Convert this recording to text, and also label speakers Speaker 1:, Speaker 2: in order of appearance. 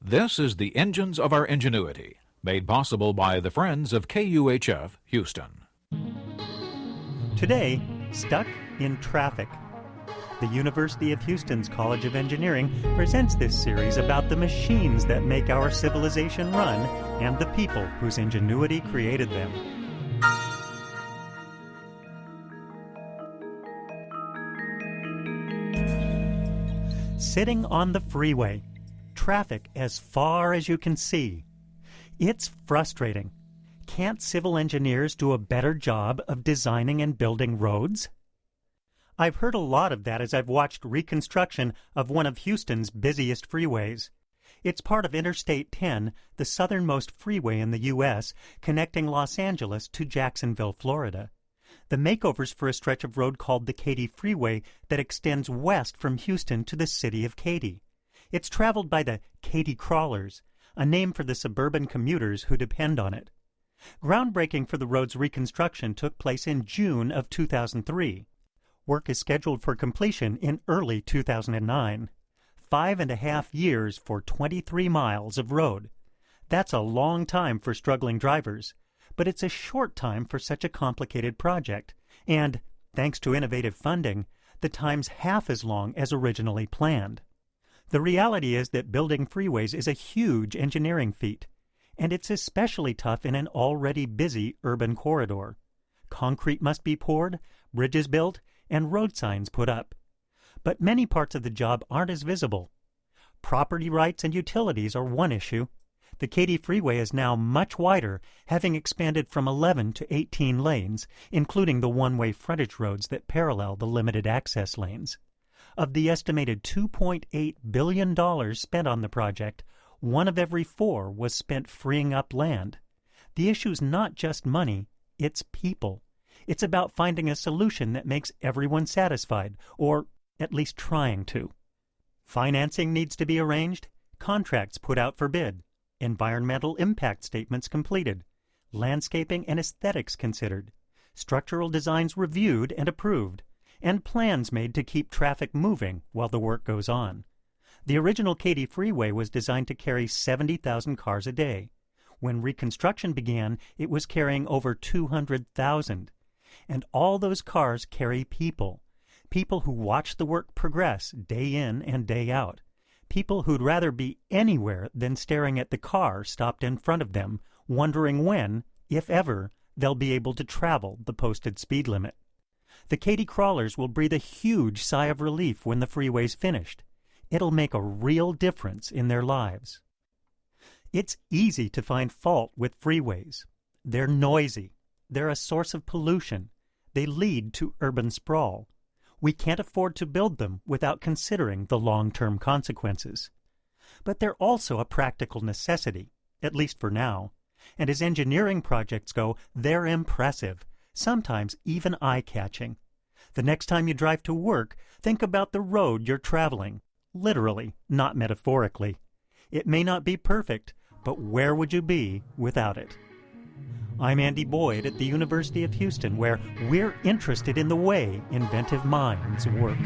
Speaker 1: This is the Engines of Our Ingenuity, made possible by the Friends of KUHF Houston.
Speaker 2: Today, stuck in traffic. The University of Houston's College of Engineering presents this series about the machines that make our civilization run and the people whose ingenuity created them. Sitting on the freeway, traffic as far as you can see. It's frustrating. Can't civil engineers do a better job of designing and building roads? I've heard a lot of that as I've watched reconstruction of one of Houston's busiest freeways. It's part of Interstate 10, the southernmost freeway in the U.S., connecting Los Angeles to Jacksonville, Florida. The makeovers for a stretch of road called the Katy Freeway that extends west from Houston to the city of Katy. It's traveled by the Katy Crawlers, a name for the suburban commuters who depend on it. Groundbreaking for the road's reconstruction took place in June of 2003. Work is scheduled for completion in early 2009. 5.5 years for 23 miles of road. That's a long time for struggling drivers, but it's a short time for such a complicated project. And, thanks to innovative funding, the time's half as long as originally planned. The reality is that building freeways is a huge engineering feat, and it's especially tough in an already busy urban corridor. Concrete must be poured, bridges built, and road signs put up. But many parts of the job aren't as visible. Property rights and utilities are one issue. The Katy Freeway is now much wider, having expanded from 11 to 18 lanes, including the one-way frontage roads that parallel the limited access lanes. Of the estimated $2.8 billion spent on the project, 1 of every 4 was spent freeing up land. The issue's not just money, it's people. It's about finding a solution that makes everyone satisfied, or at least trying to. Financing needs to be arranged, contracts put out for bid, environmental impact statements completed, landscaping and aesthetics considered, structural designs reviewed and approved, and plans made to keep traffic moving while the work goes on. The original Katy Freeway was designed to carry 70,000 cars a day. When reconstruction began, it was carrying over 200,000. And all those cars carry people. People who watch the work progress day in and day out. People who'd rather be anywhere than staring at the car stopped in front of them, wondering when, if ever, they'll be able to travel the posted speed limit. The Katy Crawlers will breathe a huge sigh of relief when the freeway's finished. It'll make a real difference in their lives. It's easy to find fault with freeways. They're noisy. They're a source of pollution. They lead to urban sprawl. We can't afford to build them without considering the long-term consequences. But they're also a practical necessity, at least for now. And as engineering projects go, they're impressive, sometimes even eye-catching. The next time you drive to work, think about the road you're traveling, literally, not metaphorically. It may not be perfect, but where would you be without it? I'm Andy Boyd at the University of Houston, where we're interested in the way inventive minds work.